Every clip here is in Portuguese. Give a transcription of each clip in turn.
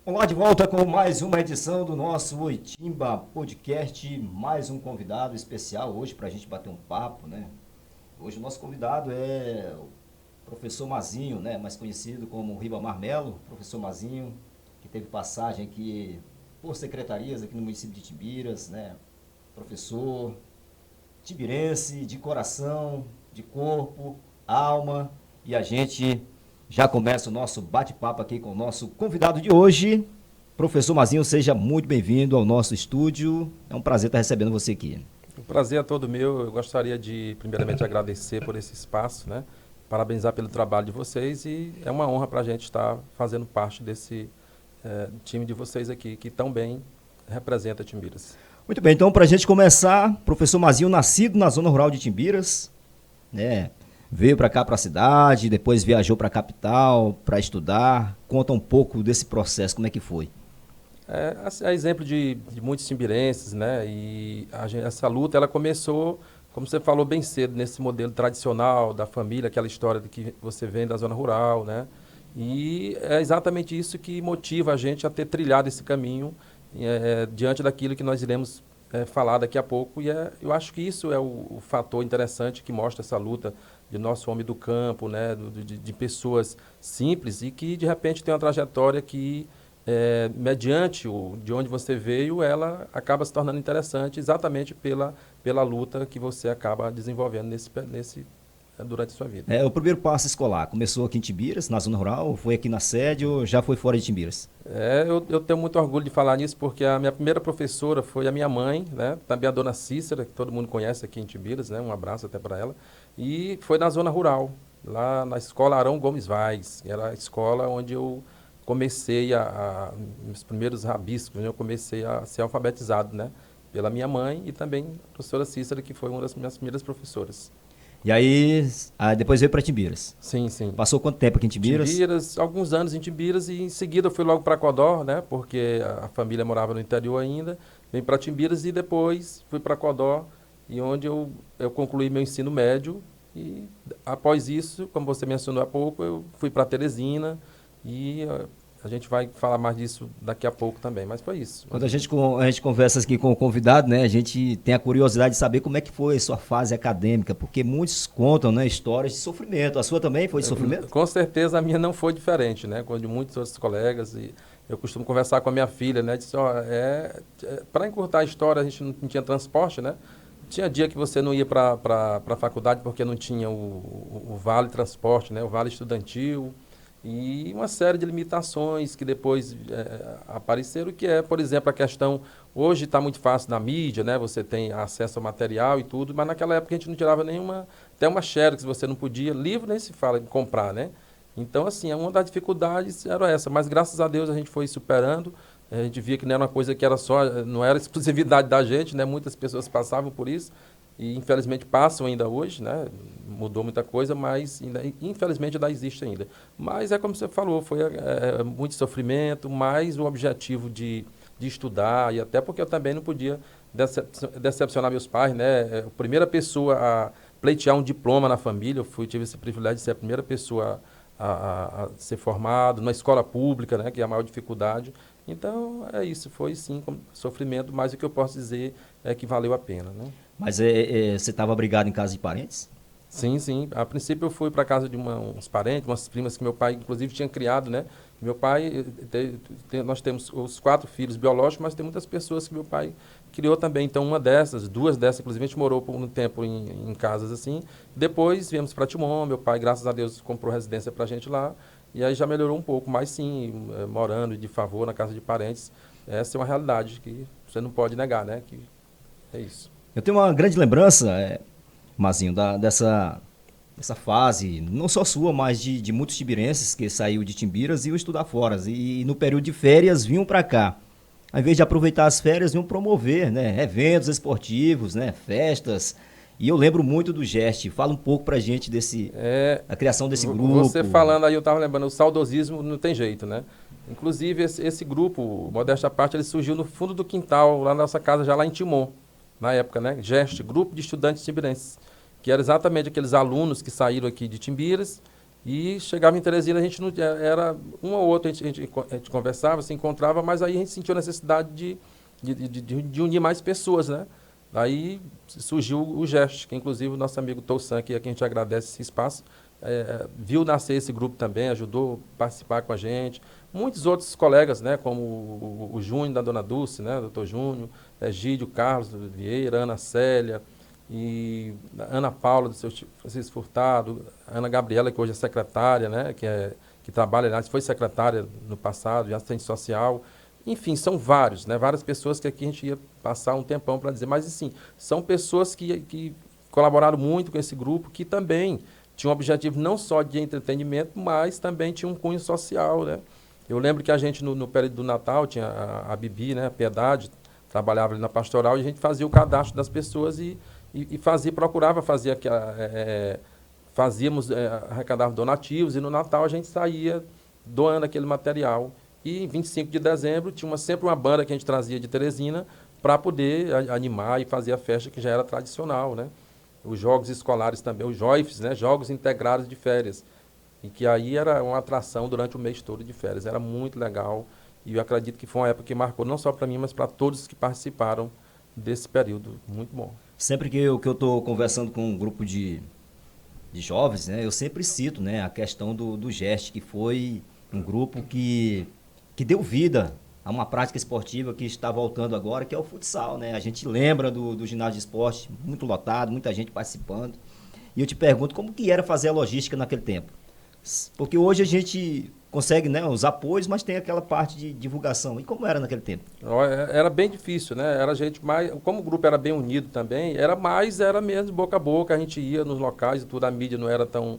Olá, de volta com mais uma edição do nosso Oitimba Podcast, mais um convidado especial hoje para a gente bater um papo, né? Hoje o nosso convidado é o professor Mazinho, né? Mais conhecido como Ribamar Melo, professor Mazinho, que teve passagem aqui por secretarias aqui no município de Timbiras, né? Professor timbirense de coração, de corpo, alma, e a gente já começa o nosso bate-papo aqui com o nosso convidado de hoje. Professor Mazinho, seja muito bem-vindo ao nosso estúdio. É um prazer estar recebendo você aqui. O prazer é todo meu. Eu gostaria de, primeiramente, agradecer por esse espaço, né? Parabenizar pelo trabalho de vocês e é uma honra para a gente estar fazendo parte desse time de vocês aqui, que tão bem representa Timbiras. Muito bem, então, para a gente começar, professor Mazinho, nascido na zona rural de Timbiras, né? Veio para cá, para a cidade, depois viajou para a capital para estudar. Conta um pouco desse processo, como é que foi? É exemplo de muitos timbirenses, né? E essa luta, ela começou, como você falou bem cedo, nesse modelo tradicional da família, aquela história de que você vem da zona rural, né? E é exatamente isso que motiva a gente a ter trilhado esse caminho diante daquilo que nós iremos falar daqui a pouco. E eu acho que isso é o fator interessante que mostra essa luta de nosso homem do campo, né? De pessoas simples e que, de repente, tem uma trajetória que mediante de onde você veio, ela acaba se tornando interessante exatamente pela luta que você acaba desenvolvendo durante a sua vida. O primeiro passo escolar começou aqui em Timbiras, na zona rural, foi aqui na sede ou já foi fora de Timbiras? Eu tenho muito orgulho de falar nisso porque a minha primeira professora foi a minha mãe, né? Também a dona Cícera, que todo mundo conhece aqui em Timbiras, né? Um abraço até para ela. E foi na zona rural, lá na escola Arão Gomes Vaz, que era a escola onde eu comecei meus primeiros rabiscos, eu comecei a ser alfabetizado, né? Pela minha mãe e também a professora Cícera, que foi uma das minhas primeiras professoras. E aí, depois veio para Timbiras. Sim, sim. Passou quanto tempo aqui em Timbiras? Timbiras, alguns anos em Timbiras e em seguida eu fui logo para Codó, né? Porque a família morava no interior ainda. Vim para Timbiras e depois fui para Codó, e onde eu concluí meu ensino médio. E após isso, como você mencionou há pouco, eu fui para Teresina e a gente vai falar mais disso daqui a pouco também, mas foi isso. Quando a gente conversa aqui com o convidado, né, a gente tem a curiosidade de saber como é que foi a sua fase acadêmica, porque muitos contam, né, histórias de sofrimento. A sua também foi de sofrimento? Com certeza a minha não foi diferente, né, com a de muitos outros colegas. E eu costumo conversar com a minha filha, né, disse, para encurtar a história, a gente não tinha transporte, né. Tinha dia que você não ia para a faculdade porque não tinha o vale transporte, né, o vale estudantil. E uma série de limitações que depois apareceram, que é, por exemplo, a questão, hoje está muito fácil na mídia, né? Você tem acesso ao material e tudo, mas naquela época a gente não tirava até uma xerox, você não podia, livro nem se fala em comprar, né? Então, assim, uma das dificuldades era essa, mas graças a Deus a gente foi superando, a gente via que não era uma coisa que não era exclusividade da gente, né? Muitas pessoas passavam por isso, e infelizmente passam ainda hoje, né? Mudou muita coisa, mas infelizmente ainda existe ainda. Mas é como você falou, foi muito sofrimento, mas o objetivo de estudar, e até porque eu também não podia decepcionar meus pais, né? A primeira pessoa a pleitear um diploma na família, tive esse privilégio de ser a primeira pessoa a ser formado numa escola pública, né? Que é a maior dificuldade. Então, é isso, foi sim sofrimento, mas o que eu posso dizer é que valeu a pena, né? Mas você estava abrigado em casa de parentes? Sim, sim. A princípio eu fui para casa de uns parentes, umas primas que meu pai inclusive tinha criado, né? Meu pai, nós temos os 4 filhos biológicos, mas tem muitas pessoas que meu pai criou também. Então duas dessas, inclusive a gente morou por um tempo em casas assim. Depois viemos para Timon, meu pai, graças a Deus, comprou residência para a gente lá. E aí já melhorou um pouco, mas sim, morando de favor na casa de parentes, essa é uma realidade que você não pode negar, né? Que é isso. Eu tenho uma grande lembrança, Mazinho, dessa fase, não só sua, mas de muitos timbirenses que saiu de Timbiras e iam estudar fora. E no período de férias vinham para cá. Ao invés de aproveitar as férias, vinham promover, né, eventos esportivos, né, festas. E eu lembro muito do GEST. Fala um pouco pra gente da criação desse grupo. Você falando aí, eu estava lembrando, o saudosismo não tem jeito, né? Inclusive, esse grupo, modéstia à parte, ele surgiu no fundo do quintal, lá na nossa casa, já lá em Timon, na época, né? GEST, Grupo de Estudantes Timbirenses, que era exatamente aqueles alunos que saíram aqui de Timbiras E chegava em Teresina, a gente não era um ou outro, a gente conversava, se encontrava, mas aí a gente sentiu a necessidade de unir mais pessoas, né? Daí surgiu o GEST, que inclusive o nosso amigo Toussaint, que a gente agradece esse espaço, viu nascer esse grupo também, ajudou a participar com a gente. Muitos outros colegas, né, como o Júnior da Dona Dulce, né, doutor Júnior, Gídio Carlos Vieira, Ana Célia, e Ana Paula, do seu Francisco Furtado, Ana Gabriela, que hoje é secretária, né, que trabalha, aliás, foi secretária no passado, de assistente social. Enfim, são vários, né, várias pessoas que aqui a gente ia passar um tempão para dizer, mas sim, são pessoas que colaboraram muito com esse grupo, que também tinha um objetivo não só de entretenimento, mas também tinha um cunho social, né? Eu lembro que a gente, no período do Natal, tinha a Bibi, né, a Piedade, trabalhava ali na pastoral, e a gente fazia o cadastro das pessoas e procurava fazer, fazíamos, arrecadava donativos, e no Natal a gente saía doando aquele material. E em 25 de dezembro tinha sempre uma banda que a gente trazia de Teresina para poder animar e fazer a festa que já era tradicional, né? Os jogos escolares também, os JOIFs, né? Jogos Integrados de Férias, e que aí era uma atração durante o mês todo de férias. Era muito legal e eu acredito que foi uma época que marcou não só para mim, mas para todos que participaram desse período. Muito bom. Sempre que eu estou conversando com um grupo de jovens, né, eu sempre cito, né, a questão do GEST, que foi um grupo que deu vida a uma prática esportiva que está voltando agora, que é o futsal, né? A gente lembra do ginásio de esporte, muito lotado, muita gente participando. E eu te pergunto, como que era fazer a logística naquele tempo? Porque hoje a gente consegue, né, os apoios, mas tem aquela parte de divulgação. E como era naquele tempo? Era bem difícil, né? Era gente mais, como o grupo era bem unido também, era mesmo boca a boca, a gente ia nos locais e tudo, a mídia não era tão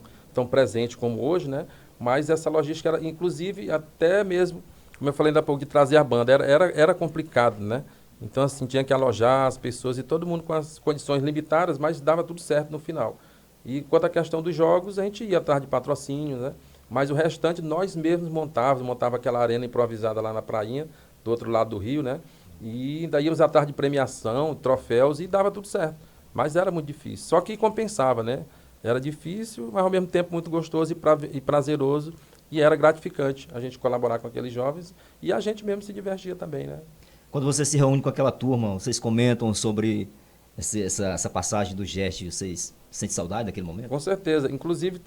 presente como hoje, né? Mas essa logística era, inclusive, até mesmo, como eu falei ainda há pouco, de trazer a banda, era complicado, né? Então, assim, tinha que alojar as pessoas e todo mundo com as condições limitadas, mas dava tudo certo no final. E quanto à questão dos jogos, a gente ia atrás de patrocínio, né? Mas o restante nós mesmos montava aquela arena improvisada lá na prainha, do outro lado do rio, né? E ainda íamos atrás de premiação, troféus, e dava tudo certo. Mas era muito difícil. Só que compensava, né? Era difícil, mas ao mesmo tempo muito gostoso e prazeroso. E era gratificante a gente colaborar com aqueles jovens. E a gente mesmo se divertia também, né? Quando você se reúne com aquela turma, vocês comentam sobre essa passagem do GEST, vocês sentem saudade daquele momento? Com certeza. Inclusive,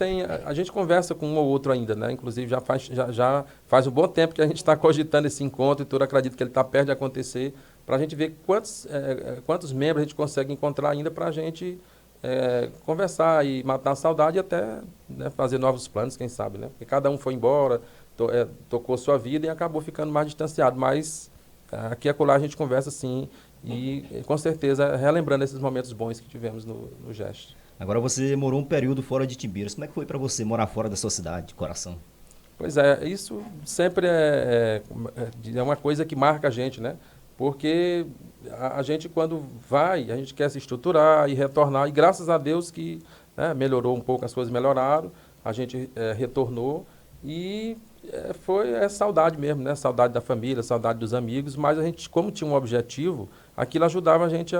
a gente conversa com um ou outro ainda, né? Inclusive, já faz um bom tempo que a gente está cogitando esse encontro e tudo, acredito que ele está perto de acontecer, para a gente ver quantos membros a gente consegue encontrar ainda para a gente conversar e matar a saudade e até, né, fazer novos planos, quem sabe, né? Porque cada um foi embora, tocou sua vida e acabou ficando mais distanciado, mas aqui e acolá a gente conversa sim e com certeza relembrando esses momentos bons que tivemos no GEST. Agora você morou um período fora de Timbiras. Como é que foi para você morar fora da sua cidade, de coração? Pois é, isso sempre é uma coisa que marca a gente, né? Porque a gente, quando vai, a gente quer se estruturar e retornar, e graças a Deus que, né, melhorou um pouco, as coisas melhoraram, a gente retornou, e foi saudade mesmo, né? Saudade da família, saudade dos amigos, mas a gente, como tinha um objetivo, aquilo ajudava a gente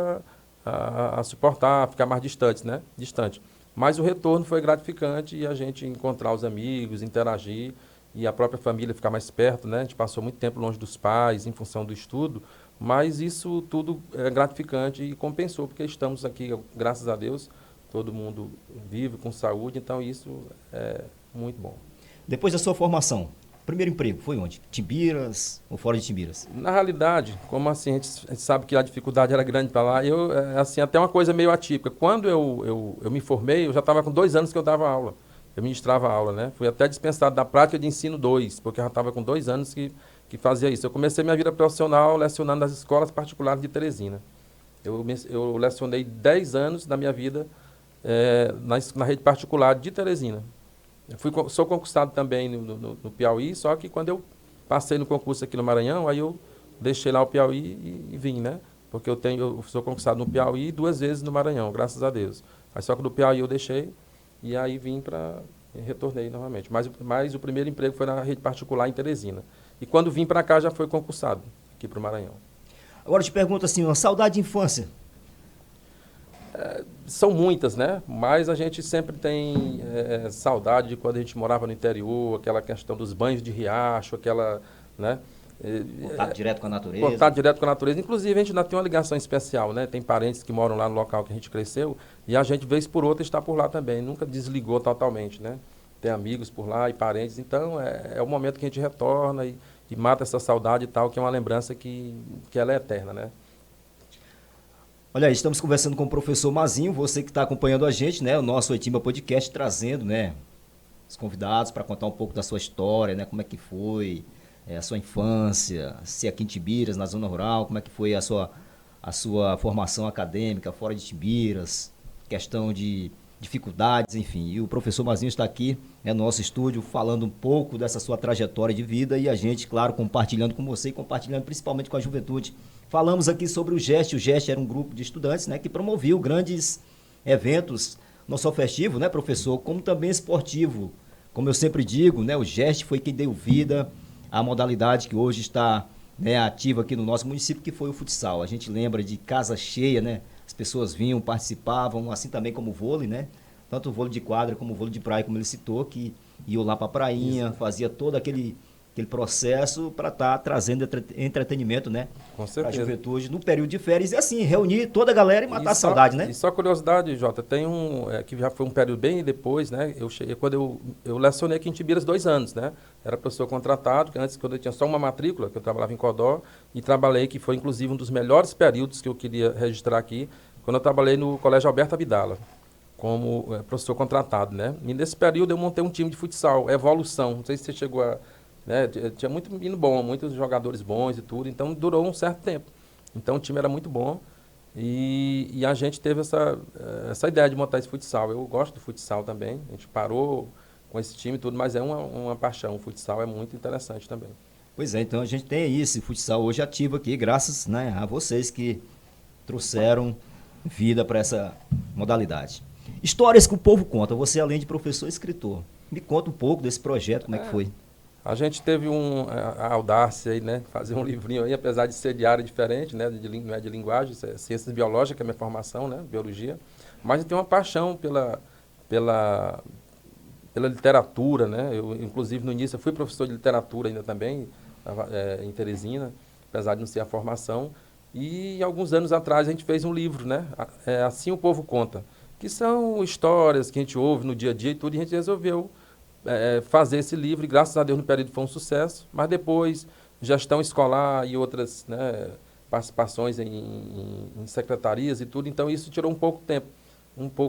a suportar, a ficar mais distante, né? Distante. Mas o retorno foi gratificante e a gente encontrar os amigos, interagir e a própria família ficar mais perto, né? A gente passou muito tempo longe dos pais em função do estudo, mas isso tudo é gratificante e compensou, porque estamos aqui, graças a Deus, todo mundo vive com saúde, então isso é muito bom. Depois da sua formação, primeiro emprego foi onde? Timbiras ou fora de Timbiras? Na realidade, como assim, a gente sabe que a dificuldade era grande para lá, assim, até uma coisa meio atípica. Quando eu me formei, eu já estava com 2 anos que eu dava aula. Eu ministrava aula, né? Fui até dispensado da prática de ensino 2, porque eu já estava com 2 anos que fazia isso. Eu comecei minha vida profissional lecionando nas escolas particulares de Teresina. Eu lecionei 10 anos da minha vida na rede particular de Teresina. Sou concursado também no Piauí, só que quando eu passei no concurso aqui no Maranhão, aí eu deixei lá o Piauí e vim, né? Porque eu sou concursado no Piauí 2 vezes no Maranhão, graças a Deus. Aí só que no Piauí eu deixei e aí vim retornei novamente. Mas o primeiro emprego foi na rede particular em Teresina. E quando vim para cá já foi concursado aqui para o Maranhão. Agora eu te pergunto assim, uma saudade de infância. são muitas, né? Mas a gente sempre tem saudade de quando a gente morava no interior, aquela questão dos banhos de riacho, aquela, né? Contato direto com a natureza. Contato direto com a natureza. Inclusive, a gente ainda tem uma ligação especial, né? Tem parentes que moram lá no local que a gente cresceu e a gente, vez por outra, está por lá também. Nunca desligou totalmente, né? Tem amigos por lá e parentes. Então, é o momento que a gente retorna e mata essa saudade e tal, que é uma lembrança que ela é eterna, né? Olha aí, estamos conversando com o professor Mazinho, você que está acompanhando a gente, né? O nosso Oitimba Podcast, trazendo, né? Os convidados para contar um pouco da sua história, né? Como é que foi a sua infância, se aqui em Timbiras, na zona rural, como é que foi a sua formação acadêmica fora de Timbiras, questão de dificuldades, enfim. E o professor Mazinho está aqui, no nosso estúdio, falando um pouco dessa sua trajetória de vida e a gente, claro, compartilhando com você e compartilhando principalmente com a juventude. Falamos aqui sobre o GEST. O GEST era um grupo de estudantes, né, que promovia grandes eventos, não só festivo, né, professor, como também esportivo. Como eu sempre digo, né, o GEST foi quem deu vida à modalidade que hoje está, né, ativa aqui no nosso município, que foi o futsal. A gente lembra de casa cheia, né, as pessoas vinham, participavam, assim também como o vôlei, né, tanto o vôlei de quadra como o vôlei de praia, como ele citou, que iam lá para a prainha, isso, fazia todo aquele processo para estar trazendo entretenimento, né, para a juventude no período de férias e assim, reunir toda a galera e matar a saudade, né? E só curiosidade, Jota, tem que já foi um período bem depois, né, eu cheguei, quando eu lecionei aqui em Timbiras 2 anos, né, era professor contratado, que antes, quando eu tinha só uma matrícula, que eu trabalhava em Codó, e trabalhei, que foi inclusive um dos melhores períodos que eu queria registrar aqui, quando eu trabalhei no Colégio Alberto Abdala, como professor contratado, né, e nesse período eu montei um time de futsal, Evolução, não sei se você chegou a... Né, tinha muito menino bom, muitos jogadores bons e tudo, então durou um certo tempo. Então o time era muito bom e a gente teve essa ideia de montar esse futsal. Eu gosto do futsal também, a gente parou com esse time e tudo, mas é uma paixão. O futsal é muito interessante também. Pois é, então a gente tem aí esse futsal hoje ativo aqui, graças, né, a vocês que trouxeram vida para essa modalidade. Histórias que o povo conta, você além de professor e escritor, me conta um pouco desse projeto, como é que foi? A gente teve a audácia aí, né, fazer um livrinho aí, apesar de ser de área diferente, né, não é de linguagem, é ciências biológicas, que é a minha formação, né, biologia, mas eu tenho uma paixão pela literatura, né, eu, inclusive no início eu fui professor de literatura ainda também, em Teresina, apesar de não ser a formação, e alguns anos atrás a gente fez um livro, né, Assim o Povo Conta, que são histórias que a gente ouve no dia a dia e tudo, e a gente resolveu fazer esse livro, e graças a Deus no período foi um sucesso, mas depois gestão escolar e outras, né, participações em secretarias e tudo, então isso tirou um pouco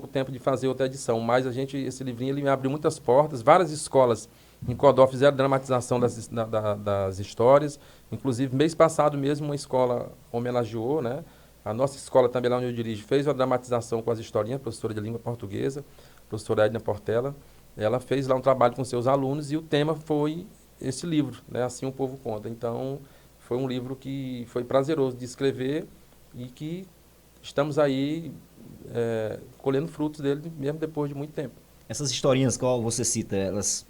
tempo de fazer outra edição, mas esse livrinho ele me abriu muitas portas, várias escolas em Codó fizeram dramatização das histórias, inclusive mês passado mesmo uma escola homenageou, né, a nossa escola também lá onde eu dirijo fez uma dramatização com as historinhas, professora de língua portuguesa, professora Edna Portela. Ela fez lá um trabalho com seus alunos e o tema foi esse livro, né? Assim o Povo Conta. Então, foi um livro que foi prazeroso de escrever e que estamos aí colhendo frutos dele mesmo depois de muito tempo. Essas historinhas, qual você cita? Elas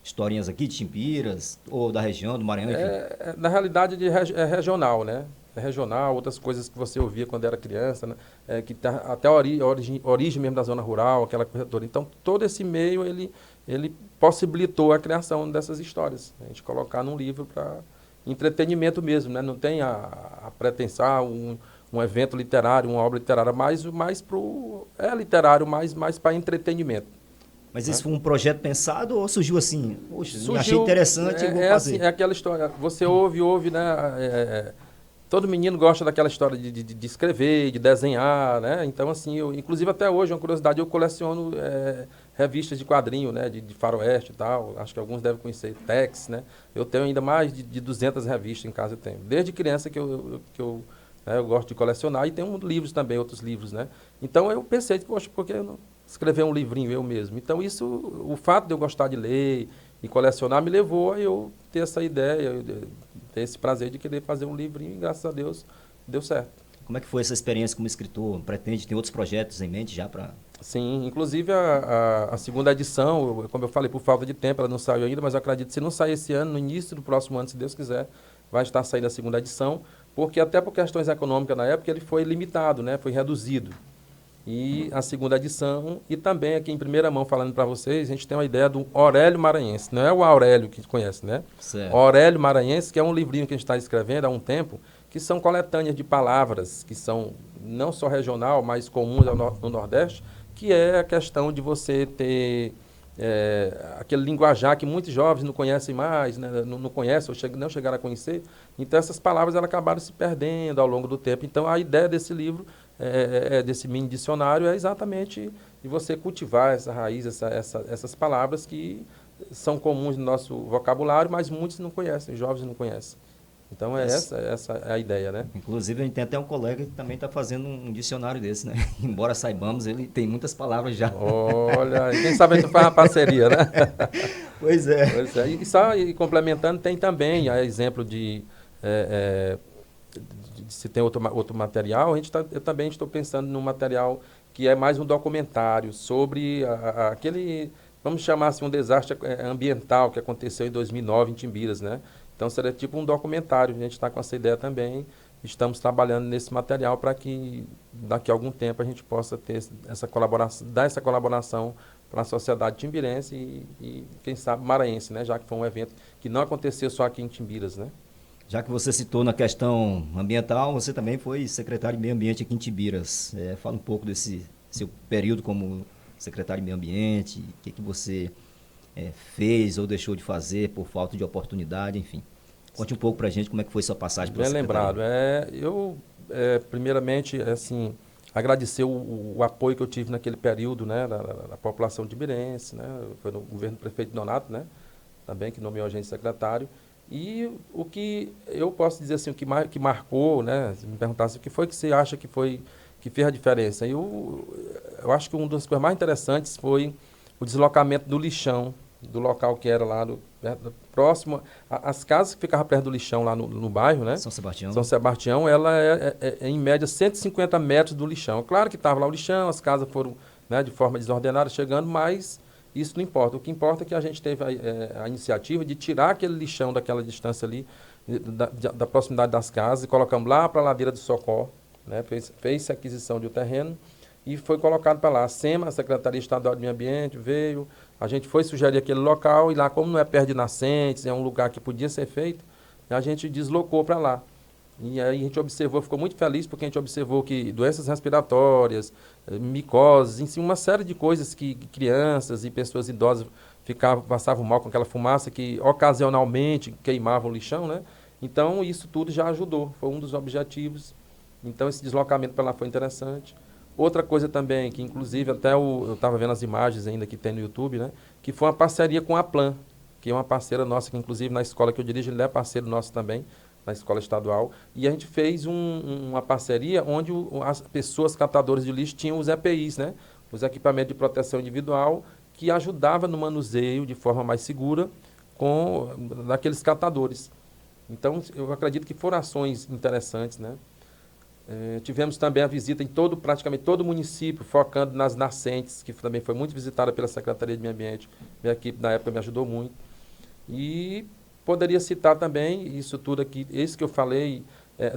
historinhas aqui de Timbiras ou da região, do Maranhão, enfim? Na realidade, é regional, né? É regional, outras coisas que você ouvia quando era criança, né? Que tá até a origem mesmo da zona rural, aquela coisa toda. Então, todo esse meio, ele possibilitou a criação dessas histórias. A gente colocar num livro para entretenimento mesmo, né? Não tem a pretensão, um evento literário, uma obra literária, mais literário, mais para entretenimento. Mas esse foi um projeto pensado ou surgiu assim? Poxa, achei interessante, vou fazer. Assim, é aquela história, você ouve, né? Todo menino gosta daquela história de escrever, de desenhar, né? Então, assim, inclusive até hoje, uma curiosidade, eu coleciono revistas de quadrinho, né? De faroeste e tal. Acho que alguns devem conhecer, Tex, né? Eu tenho ainda mais de 200 revistas em casa, eu tenho. Desde criança que eu gosto de colecionar e tenho livros também, outros livros, né? Então, eu pensei, poxa, por que eu não escrever um livrinho eu mesmo? Então, o fato de eu gostar de ler e colecionar me levou a eu ter essa ideia, ter esse prazer de querer fazer um livrinho e, graças a Deus, deu certo. Como é que foi essa experiência como escritor? Pretende ter outros projetos em mente já para... Sim, inclusive a segunda edição, como eu falei, por falta de tempo, ela não saiu ainda, mas eu acredito que se não sair esse ano, no início do próximo ano, se Deus quiser, vai estar saindo a segunda edição, porque até por questões econômicas na época ele foi limitado, né? Foi reduzido. e a segunda edição, e também aqui em primeira mão falando para vocês, a gente tem uma ideia do Aurélio Maranhense, não é o Aurélio que conhece, né? Certo. Aurélio Maranhense, que é um livrinho que a gente está escrevendo há um tempo, que são coletâneas de palavras que são não só regional, mas comuns no Nordeste, que é a questão de você ter aquele linguajar que muitos jovens não conhecem mais, né? Não conhecem ou não chegaram a conhecer. Então, essas palavras elas acabaram se perdendo ao longo do tempo. Então, a ideia desse livro, desse mini dicionário, é exatamente de você cultivar essa raiz, essas palavras que são comuns no nosso vocabulário, mas muitos não conhecem, os jovens não conhecem. Então, essa é a ideia, né? Inclusive, a gente tem até um colega que também está fazendo um dicionário desse, né? Embora saibamos, ele tem muitas palavras já. Olha, quem sabe a gente faz uma parceria, né? Pois é. Pois é. E complementando, tem também a exemplo de se tem outro material, eu também estou pensando num material que é mais um documentário sobre aquele, vamos chamar assim, um desastre ambiental que aconteceu em 2009 em Timbiras, né? Então, seria tipo um documentário. A gente está com essa ideia também. Estamos trabalhando nesse material para que daqui a algum tempo a gente possa ter essa colaboração, dar essa colaboração para a sociedade timbirense e, quem sabe, maranhense, né? Já que foi um evento que não aconteceu só aqui em Timbiras, né? Já que você citou na questão ambiental, você também foi secretário de Meio Ambiente aqui em Timbiras. Fala um pouco desse seu período como secretário de Meio Ambiente, o que você fez ou deixou de fazer por falta de oportunidade, enfim. Conte um pouco para a gente como é que foi sua passagem pela secretaria. Bem lembrado. Eu, primeiramente, assim, agradecer o apoio que eu tive naquele período, né, da população timbirense, né, foi no governo do prefeito Donato, né, também, que nomeou a gente secretário. E o que eu posso dizer assim, o que marcou, né, se me perguntasse o que foi que você acha que fez a diferença. Eu acho que uma das coisas mais interessantes foi o deslocamento do lixão, do local que era lá próximo, as casas que ficavam perto do lixão lá no bairro, né? São Sebastião. São Sebastião, ela é em média 150 metros do lixão. Claro que estava lá o lixão, as casas foram, né, de forma desordenada chegando, mas isso não importa. O que importa é que a gente teve a iniciativa de tirar aquele lixão daquela distância ali, da proximidade das casas, e colocamos lá para a ladeira do Socorro, né? Fez a aquisição de um terreno e foi colocado para lá. A SEMA, a Secretaria Estadual de Meio Ambiente, veio, a gente foi sugerir aquele local, e lá, como não é perto de nascentes, é um lugar que podia ser feito, a gente deslocou para lá. E aí a gente observou, ficou muito feliz, porque a gente observou que doenças respiratórias, micoses, em si, uma série de coisas que crianças e pessoas idosas passavam mal com aquela fumaça que ocasionalmente queimava o lixão, né? Então, isso tudo já ajudou, foi um dos objetivos. Então, esse deslocamento para lá foi interessante. Outra coisa também, que inclusive até eu estava vendo as imagens ainda que tem no YouTube, né? Que foi uma parceria com a Plan, que é uma parceira nossa, que inclusive na escola que eu dirijo, ele é parceiro nosso também, na escola estadual. E a gente fez uma parceria onde as pessoas catadoras de lixo tinham os EPIs, né? Os equipamentos de proteção individual, que ajudava no manuseio de forma mais segura daqueles catadores. Então, eu acredito que foram ações interessantes, né? Tivemos também a visita em praticamente todo o município, focando nas nascentes, que também foi muito visitada pela Secretaria de Meio Ambiente. Minha equipe, na época, me ajudou muito. E poderia citar também isso tudo aqui, isso que eu falei,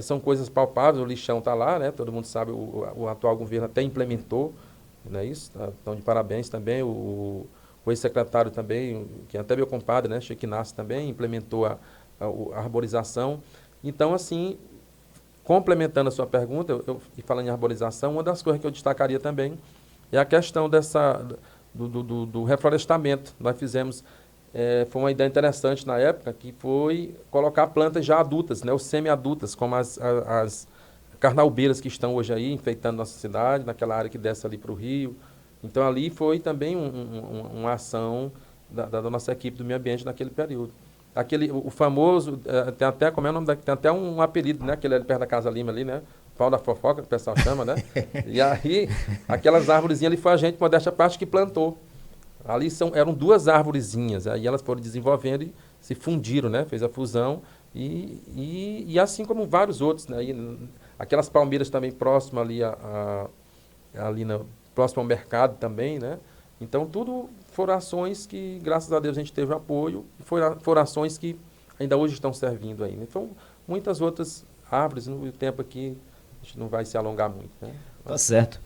são coisas palpáveis, o lixão está lá, né? Todo mundo sabe, o atual governo até implementou, não é isso? Então, de parabéns também, o ex-secretário também, que é até meu compadre, né? Chico Inácio também implementou a arborização. Então, assim, complementando a sua pergunta, e falando em arborização, uma das coisas que eu destacaria também é a questão do reflorestamento. Nós fizemos, foi uma ideia interessante na época, que foi colocar plantas já adultas, né, ou semi-adultas, como as carnaubeiras que estão hoje aí, enfeitando nossa cidade, naquela área que desce ali para o rio. Então, ali foi também uma ação da nossa equipe do meio ambiente naquele período. O famoso, tem até, como é o nome tem até um apelido, né? Aquele ali perto da Casa Lima ali, né? Pau da fofoca, que o pessoal chama, né? E aí, aquelas árvorezinhas ali foi a gente, modéstia à parte, que plantou. Ali eram duas árvorezinhas, aí elas foram desenvolvendo e se fundiram, né? Fez a fusão e assim como vários outros, né? Aquelas palmeiras também próximas ali próximo ao mercado também, né? Então, tudo foram ações que, graças a Deus, a gente teve apoio, e foram ações que ainda hoje estão servindo ainda. Então, muitas outras árvores, no tempo aqui, a gente não vai se alongar muito, né? Tá certo.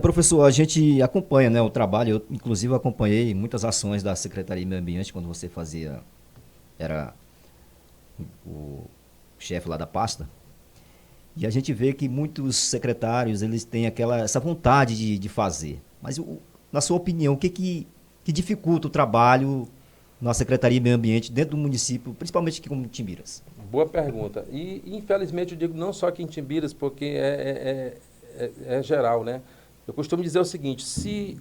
Professor, a gente acompanha, né, o trabalho, eu inclusive acompanhei muitas ações da Secretaria de Meio Ambiente quando você era o chefe lá da pasta, e a gente vê que muitos secretários, eles têm essa vontade de fazer, mas na sua opinião, que dificulta o trabalho na Secretaria de Meio Ambiente dentro do município, principalmente aqui como Timbiras? Boa pergunta. E, infelizmente, eu digo não só aqui em Timbiras, porque é geral, né? Eu costumo dizer o seguinte, se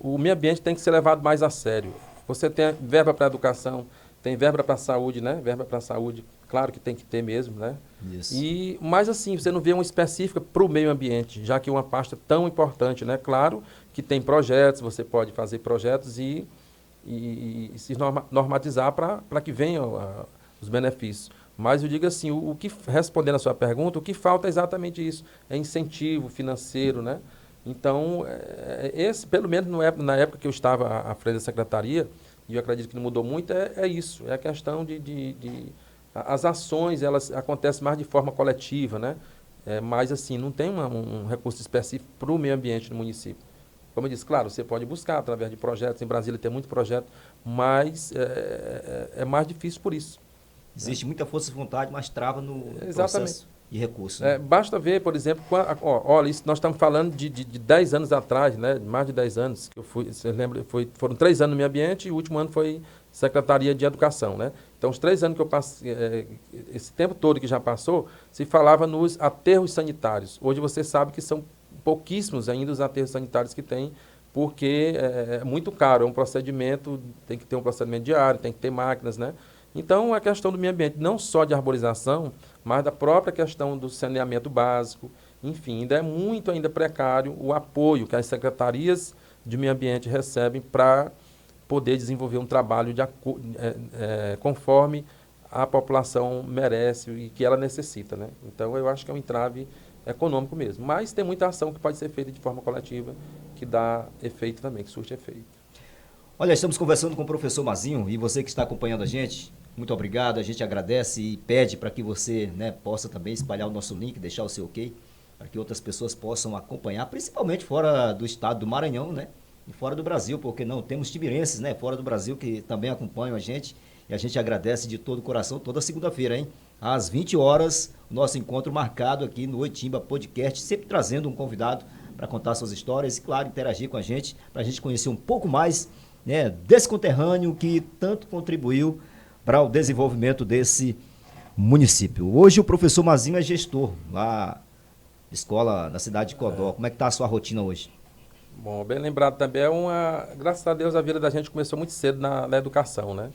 o meio ambiente tem que ser levado mais a sério. Você tem verba para educação, tem verba para saúde, né? Verba para saúde, claro que tem que ter mesmo, né? Isso. Mas assim, você não vê uma específica para o meio ambiente, já que é uma pasta tão importante, né? Claro que tem projetos, você pode fazer projetos e se normatizar para que venham os benefícios. Mas eu digo assim, respondendo a sua pergunta, o que falta é exatamente isso, é incentivo financeiro, né? Então, pelo menos na época que eu estava à frente da secretaria, e eu acredito que não mudou muito, é isso, é a questão as ações, elas acontecem mais de forma coletiva, né? Mas assim, não tem um recurso específico para o meio ambiente no município. Como eu disse, claro, você pode buscar através de projetos, em Brasília tem muito projeto, mas é mais difícil por isso. Existe muita força de vontade, mas trava no Exatamente. processo de recurso. Né? Basta ver, por exemplo, olha, isso nós estamos falando de 10 anos atrás, né? Mais de 10 anos que eu fui, você lembra, foram 3 anos no meio ambiente e o último ano foi Secretaria de Educação, né? Então, os 3 anos que eu passei, esse tempo todo que já passou, se falava nos aterros sanitários. Hoje você sabe que são pouquíssimos ainda os aterros sanitários que tem, porque é muito caro, é um procedimento, tem que ter um procedimento diário, tem que ter máquinas, né? Então, a questão do meio ambiente, não só de arborização, mas da própria questão do saneamento básico, enfim, ainda é muito ainda precário o apoio que as secretarias de meio ambiente recebem para poder desenvolver um trabalho conforme a população merece e que ela necessita, né? Então, eu acho que é um entrave econômico mesmo. Mas tem muita ação que pode ser feita de forma coletiva, que dá efeito também, que surte efeito. Olha, estamos conversando com o professor Mazinho e você que está acompanhando a gente, muito obrigado, a gente agradece e pede para que você, né, possa também espalhar o nosso link, deixar o seu ok, para que outras pessoas possam acompanhar, principalmente fora do estado do Maranhão, né, e fora do Brasil, porque não temos timirenses, né, fora do Brasil que também acompanham a gente e a gente agradece de todo o coração toda segunda-feira, hein, às 20 horas, o nosso encontro marcado aqui no Oitimba Podcast, sempre trazendo um convidado para contar suas histórias e, claro, interagir com a gente, para a gente conhecer um pouco mais, né, desse conterrâneo que tanto contribuiu para o desenvolvimento desse município. Hoje o professor Mazinho é gestor lá na escola na cidade de Codó. Como é que está a sua rotina hoje? Bom, bem lembrado também, graças a Deus a vida da gente começou muito cedo na educação, né?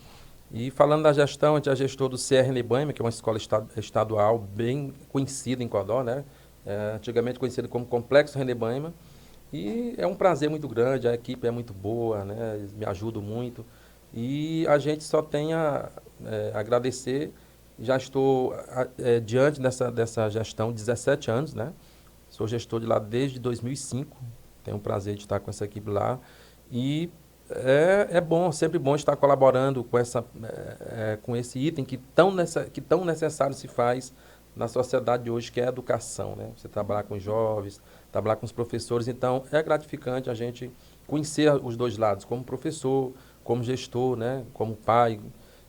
E falando da gestão, a gente é gestor do CR Nebaima, que é uma escola estadual bem conhecida em Codó, né? Antigamente conhecida como Complexo Renebaima. E é um prazer muito grande, a equipe é muito boa, né? Eles me ajudam muito. E a gente só tem a agradecer. Já estou diante dessa gestão 17 anos, né? Sou gestor de lá desde 2005. Tenho o prazer de estar com essa equipe lá. E é bom, sempre bom estar colaborando com esse item que tão necessário se faz na sociedade de hoje, que é a educação, né? Você trabalhar com jovens, trabalhar com os professores. Então, é gratificante a gente conhecer os dois lados, como professor, como gestor, né? Como pai.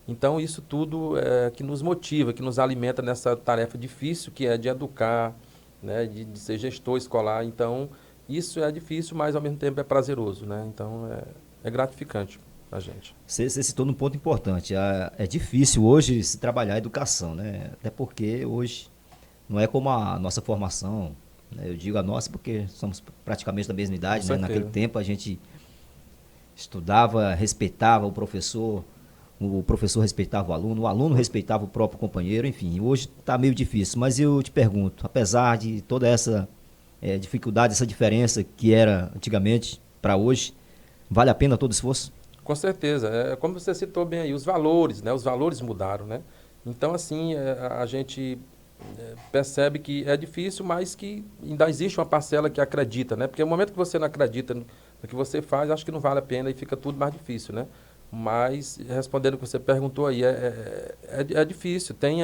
Então, isso tudo é que nos motiva, que nos alimenta nessa tarefa difícil que é de educar, né? De ser gestor escolar. Então, isso é difícil, mas ao mesmo tempo é prazeroso, né? Então, é gratificante a gente. Você citou num ponto importante. É difícil hoje se trabalhar a educação, né? Até porque hoje não é como a nossa formação, né? Eu digo a nossa porque somos praticamente da mesma idade, né? Naquele tempo a gente estudava, respeitava o professor respeitava o aluno respeitava o próprio companheiro, enfim. Hoje está meio difícil, mas eu te pergunto, apesar de toda essa dificuldade, essa diferença que era antigamente para hoje, vale a pena todo o esforço? Com certeza. Como você citou bem aí, os valores, né? Os valores mudaram, né? Então, assim, a gente percebe que é difícil, mas que ainda existe uma parcela que acredita, né? Porque no momento que você não acredita no que você faz, acho que não vale a pena e fica tudo mais difícil, né? Mas, respondendo o que você perguntou aí, é difícil. Tem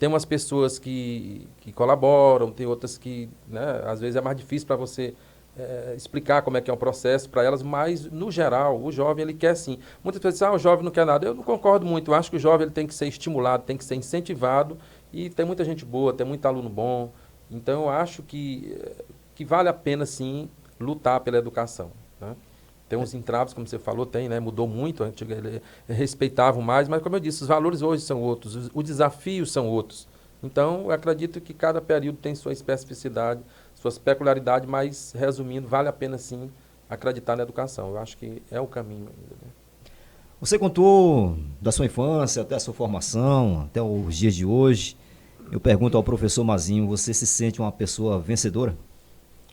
umas pessoas que colaboram, tem outras que, né? Às vezes é mais difícil para você explicar como é que é o processo para elas, mas, no geral, o jovem, ele quer sim. Muitas pessoas dizem, o jovem não quer nada. Eu não concordo muito. Eu acho que o jovem ele tem que ser estimulado, tem que ser incentivado, e tem muita gente boa, tem muito aluno bom. Então, eu acho que vale a pena, sim, lutar pela educação, né? Tem uns entraves, como você falou, tem, né? Mudou muito, eles respeitavam mais, mas, como eu disse, os valores hoje são outros, os desafios são outros. Então, eu acredito que cada período tem sua especificidade, suas peculiaridades, mas, resumindo, vale a pena, sim, acreditar na educação. Eu acho que é o caminho ainda, né? Você contou da sua infância até a sua formação, até os dias de hoje. Eu pergunto ao professor Mazinho, você se sente uma pessoa vencedora?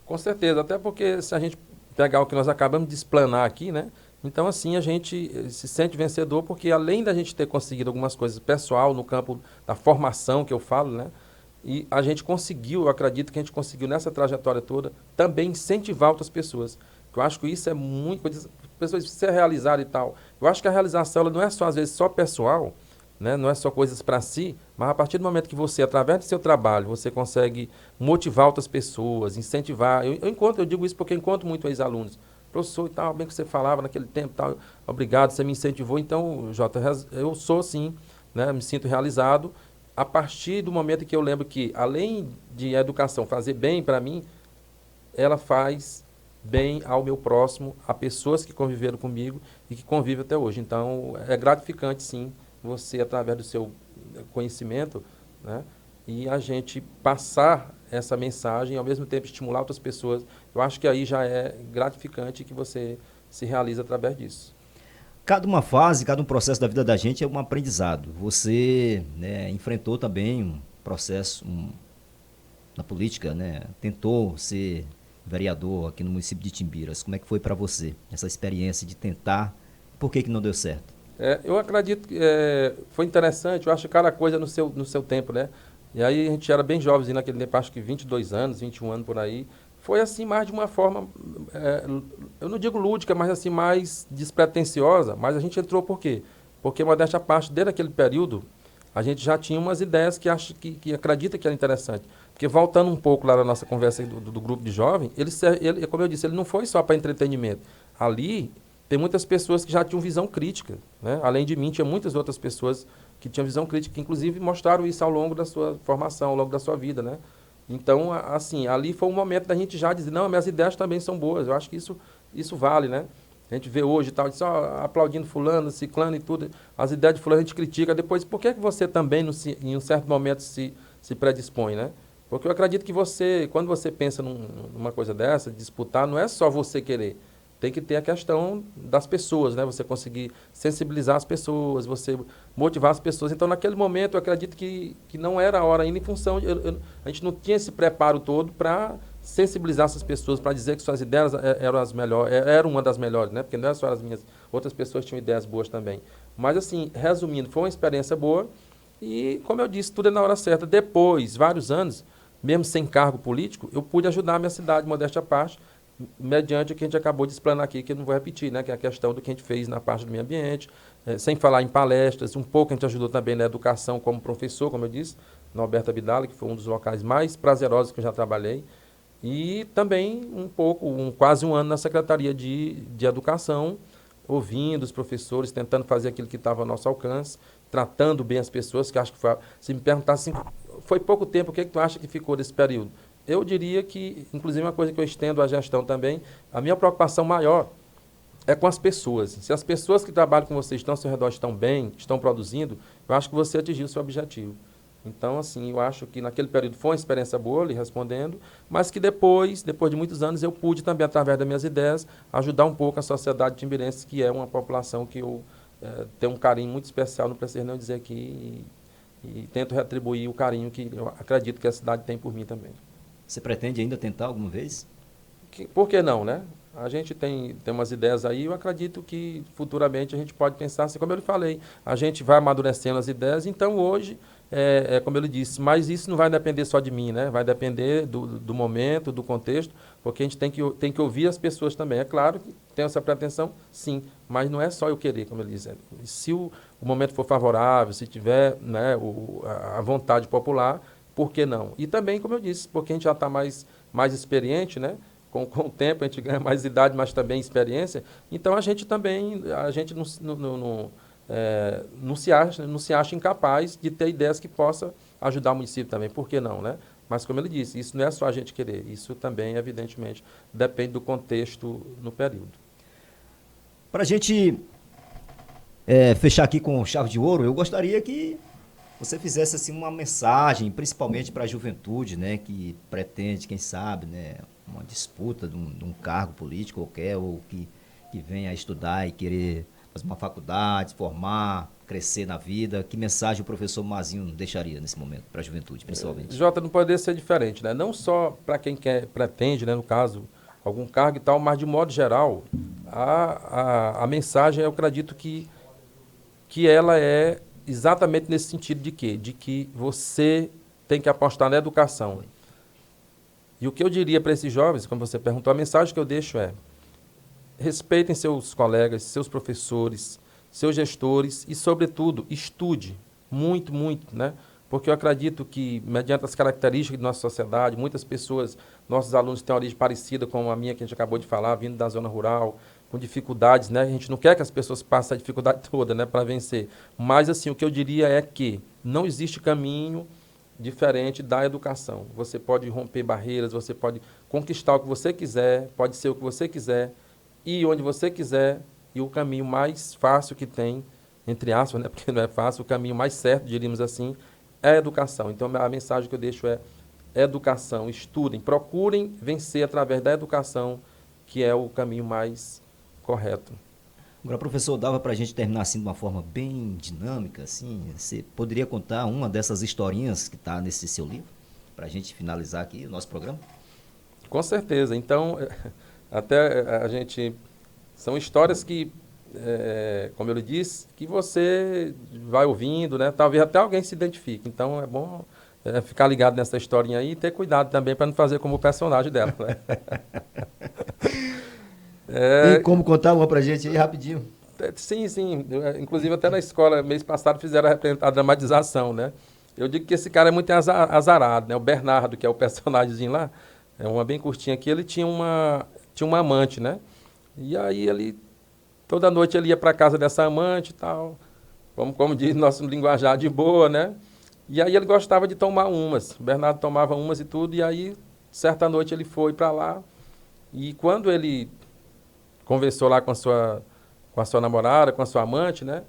Com certeza, até porque se a gente pegar o que nós acabamos de explanar aqui, né? Então, assim, a gente se sente vencedor porque, além da gente ter conseguido algumas coisas pessoal no campo da formação, que eu falo, né? E a gente conseguiu, eu acredito que a gente conseguiu nessa trajetória toda, também incentivar outras pessoas. Eu acho que isso é muito, as pessoas se realizar e tal. Eu acho que a realização ela não é só, às vezes, só pessoal, né? Não é só coisas para si, mas a partir do momento que você, através do seu trabalho, você consegue motivar outras pessoas, incentivar. Eu digo isso porque eu encontro muito ex-alunos. Professor e tal, bem que você falava naquele tempo, tal, obrigado, você me incentivou. Então, Jota, eu sou sim, né? Me sinto realizado a partir do momento que eu lembro que, além de a educação fazer bem para mim, ela faz bem ao meu próximo, a pessoas que conviveram comigo e que convivem até hoje. Então, é gratificante, sim, você, através do seu conhecimento, né, e a gente passar essa mensagem e, ao mesmo tempo, estimular outras pessoas. Eu acho que aí já é gratificante que você se realiza através disso. Cada uma fase, cada um processo da vida da gente é um aprendizado. Você, né, enfrentou também um processo na política, né? Tentou ser vereador aqui no município de Timbiras. Como é que foi para você essa experiência de tentar? Por que não deu certo? Eu acredito que foi interessante, eu acho que cada coisa no seu tempo, né? E aí a gente era bem jovem naquele tempo, acho que 22 anos, 21 anos por aí. Foi assim, mais de uma forma, eu não digo lúdica, mas assim, mais despretensiosa. Mas a gente entrou por quê? Porque, modéstia à parte, desde aquele período, a gente já tinha umas ideias que acredita que era interessante. Porque, voltando um pouco lá na nossa conversa do grupo de jovem, ele, como eu disse, ele não foi só para entretenimento. Ali, tem muitas pessoas que já tinham visão crítica, né? Além de mim, tinha muitas outras pessoas que tinham visão crítica, que inclusive mostraram isso ao longo da sua formação, ao longo da sua vida, né? Então, assim, ali foi um momento da gente já dizer, não, minhas ideias também são boas. Eu acho que isso vale, né? A gente vê hoje e tal, só aplaudindo fulano, ciclano e tudo, as ideias de fulano a gente critica, depois, por que você também, em um certo momento, se predispõe, né? Porque eu acredito que você, quando você pensa numa coisa dessa, disputar, não é só você querer. Tem que ter a questão das pessoas, né? Você conseguir sensibilizar as pessoas, você motivar as pessoas. Então, naquele momento, eu acredito que não era a hora ainda, em função a gente não tinha esse preparo todo para sensibilizar essas pessoas, para dizer que suas ideias eram as melhores, eram uma das melhores, né? Porque não eram só as minhas, outras pessoas tinham ideias boas também. Mas, assim, resumindo, foi uma experiência boa e, como eu disse, tudo é na hora certa. Depois, vários anos, mesmo sem cargo político, eu pude ajudar a minha cidade, modéstia à parte, mediante o que a gente acabou de explanar aqui, que eu não vou repetir, né? Que é a questão do que a gente fez na parte do meio ambiente, sem falar em palestras, um pouco a gente ajudou também na educação como professor, como eu disse, na Alberto Abdala, que foi um dos locais mais prazerosos que eu já trabalhei, e também um pouco, quase um ano na Secretaria de Educação, ouvindo os professores, tentando fazer aquilo que estava ao nosso alcance, tratando bem as pessoas, que acho que foi, se me perguntasse assim, foi pouco tempo, o que tu acha que ficou desse período? Eu diria que, inclusive, uma coisa que eu estendo à gestão também, a minha preocupação maior é com as pessoas. Se as pessoas que trabalham com você estão ao seu redor estão bem, estão produzindo, eu acho que você atingiu o seu objetivo. Então, assim, eu acho que naquele período foi uma experiência boa, lhe respondendo, mas que depois de muitos anos, eu pude também, através das minhas ideias, ajudar um pouco a sociedade timbirense, que é uma população que eu tenho um carinho muito especial, não preciso não dizer aqui, e tento retribuir o carinho que eu acredito que a cidade tem por mim também. Você pretende ainda tentar alguma vez? Por que não, né? A gente tem umas ideias aí, eu acredito que futuramente a gente pode pensar assim, como eu lhe falei, a gente vai amadurecendo as ideias, então hoje, como eu lhe disse, mas isso não vai depender só de mim, né? Vai depender do momento, do contexto, porque a gente tem que ouvir as pessoas também. É claro que tem essa pretensão, sim, mas não é só eu querer, como ele diz. Se o momento for favorável, se tiver, né, a vontade popular, por que não? E também, como eu disse, porque a gente já está mais experiente, né? com o tempo a gente ganha mais idade, mas também experiência. Então a gente não se acha incapaz de ter ideias que possa ajudar o município também. Por que não, né? Mas como ele disse, isso não é só a gente querer, isso também, evidentemente, depende do contexto no período. Para a gente fechar aqui com chave de ouro, eu gostaria que você fizesse assim uma mensagem, principalmente para a juventude, né, que pretende, quem sabe, né, uma disputa de um cargo político qualquer, ou que venha estudar e querer fazer uma faculdade, formar, crescer na vida. Que mensagem o professor Mazinho deixaria nesse momento para a juventude, principalmente? Jota, não poderia ser diferente, né? Não só para quem pretende, né, no caso, algum cargo e tal, mas de modo geral, a mensagem, eu acredito que ela é exatamente nesse sentido de quê? De que você tem que apostar na educação. E o que eu diria para esses jovens, como você perguntou, a mensagem que eu deixo é: respeitem seus colegas, seus professores, seus gestores e, sobretudo, estude muito, muito, né? Porque eu acredito que, mediante as características de nossa sociedade, muitas pessoas, nossos alunos têm origem parecida com a minha, que a gente acabou de falar, vindo da zona rural, com dificuldades, né? A gente não quer que as pessoas passem a dificuldade toda, né, para vencer. Mas, assim, o que eu diria é que não existe caminho diferente da educação. Você pode romper barreiras, você pode conquistar o que você quiser, pode ser o que você quiser, ir onde você quiser, e o caminho mais fácil que tem, entre aspas, né, porque não é fácil, o caminho mais certo, diríamos assim, é a educação. Então, a mensagem que eu deixo é: educação, estudem, procurem vencer através da educação, que é o caminho mais correto. Agora, professor, dava para a gente terminar assim de uma forma bem dinâmica, assim? Você poderia contar uma dessas historinhas que está nesse seu livro, para a gente finalizar aqui o nosso programa? Com certeza. Então, até a gente... São histórias que, como eu lhe disse, que você vai ouvindo, né? Talvez até alguém se identifique. Então, é bom ficar ligado nessa historinha aí e ter cuidado também para não fazer como o personagem dela, né? Tem como contar uma pra gente aí rapidinho? Sim, sim. Inclusive, até na escola, mês passado, fizeram a dramatização, né? Eu digo que esse cara é muito azarado, né? O Bernardo, que é o personagemzinho lá, é uma bem curtinha aqui, ele tinha uma amante, né? E aí toda noite ele ia para casa dessa amante e tal, como diz nosso linguajar, de boa, né? E aí ele gostava de tomar umas. O Bernardo tomava umas e tudo, e aí, certa noite ele foi para lá, e quando ele conversou lá com a sua namorada, com a sua amante, né?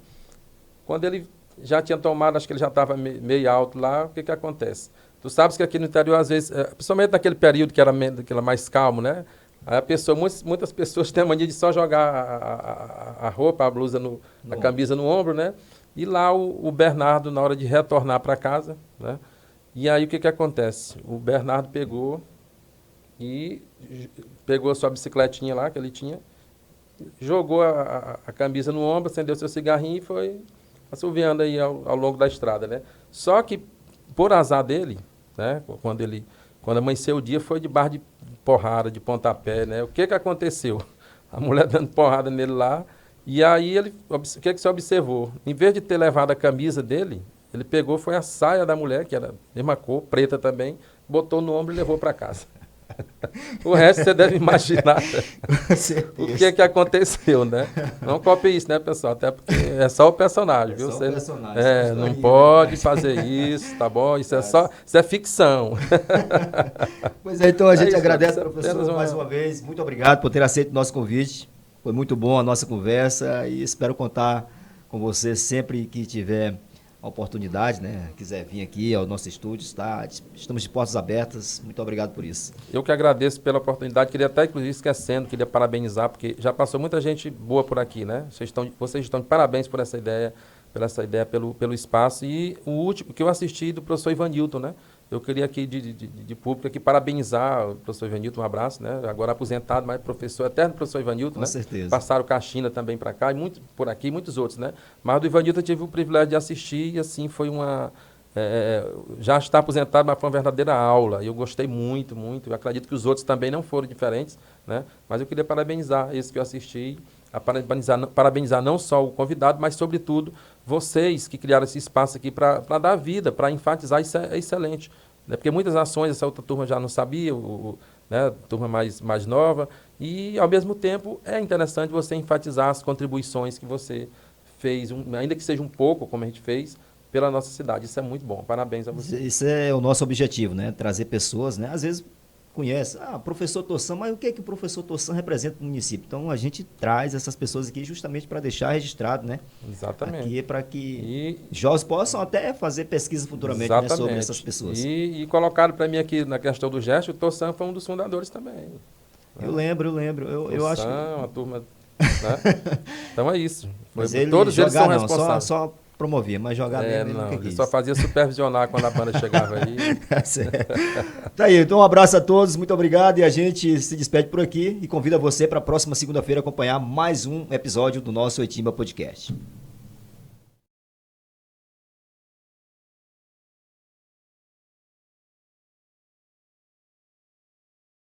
Quando ele já tinha tomado, acho que ele já estava meio alto lá, o que acontece? Tu sabes que aqui no interior, às vezes, principalmente naquele período que era mais calmo, né? Aí muitas pessoas têm a mania de só jogar a roupa, a blusa, a camisa no ombro, né? E lá o Bernardo, na hora de retornar para casa, né? E aí o que acontece? O Bernardo pegou a sua bicicletinha lá, que ele tinha, jogou a camisa no ombro, acendeu seu cigarrinho e foi assoviando aí ao longo da estrada, né? Só que, por azar dele, né? Quando amanheceu o dia, foi de barra de porrada, de pontapé, né? O que aconteceu? A mulher dando porrada nele lá, e aí o que você observou? Em vez de ter levado a camisa dele, ele pegou, foi a saia da mulher, que era da mesma cor, preta também, botou no ombro e levou para casa. O resto você deve imaginar o que aconteceu, né? Não copie isso, né, pessoal? Até porque é só o personagem, viu? Você não pode fazer isso, tá bom? Isso é ficção. Pois é, então a gente agradece, professor, mais uma vez. Muito obrigado por ter aceito o nosso convite. Foi muito bom a nossa conversa e espero contar com você sempre que tiver a oportunidade, né? Quiser vir aqui ao nosso estúdio, estamos de portas abertas. Muito obrigado por isso. Eu que agradeço pela oportunidade. Queria até, inclusive, esquecendo, queria parabenizar, porque já passou muita gente boa por aqui, né? Vocês estão de parabéns por essa ideia, pelo espaço. E o último que eu assisti do professor Ivanilton, né? Eu queria aqui, de público, aqui, parabenizar o professor Ivanilton, um abraço, né? Agora aposentado, mas professor, eterno professor Ivanilton, né? Com certeza. Passaram o Caxina também para cá, e por aqui, muitos outros, né? Mas do Ivanilton eu tive o privilégio de assistir, e assim, foi já está aposentado, mas foi uma verdadeira aula. Eu gostei muito, muito. Eu acredito que os outros também não foram diferentes, né? Mas eu queria parabenizar esse que eu assisti, parabenizar não só o convidado, mas, sobretudo, vocês que criaram esse espaço aqui para dar vida, para enfatizar, isso é excelente. Né? Porque muitas ações essa outra turma já não sabia, né? Turma mais nova. E, ao mesmo tempo, é interessante você enfatizar as contribuições que você fez, ainda que seja um pouco, como a gente fez, pela nossa cidade. Isso é muito bom. Parabéns a você. Isso é o nosso objetivo, né? Trazer pessoas, né? Às vezes conhece, professor Tossan, mas o que é que o professor Tossan representa no município? Então a gente traz essas pessoas aqui justamente para deixar registrado, né? Exatamente. Aqui para que jovens possam até fazer pesquisa futuramente, né, sobre essas pessoas. E colocaram para mim aqui na questão do gesto, o Tossan foi um dos fundadores também. Né? Eu lembro. Eu acho que... a turma... Né? Então é isso. Mas ele todos eles são não, responsáveis. só promovia, mas jogar mesmo ele não, nunca ele quis. só fazia supervisionar quando a banda chegava aí. Tá aí, então um abraço a todos, muito obrigado e a gente se despede por aqui e convida você para a próxima segunda-feira acompanhar mais um episódio do nosso Oitimba Podcast.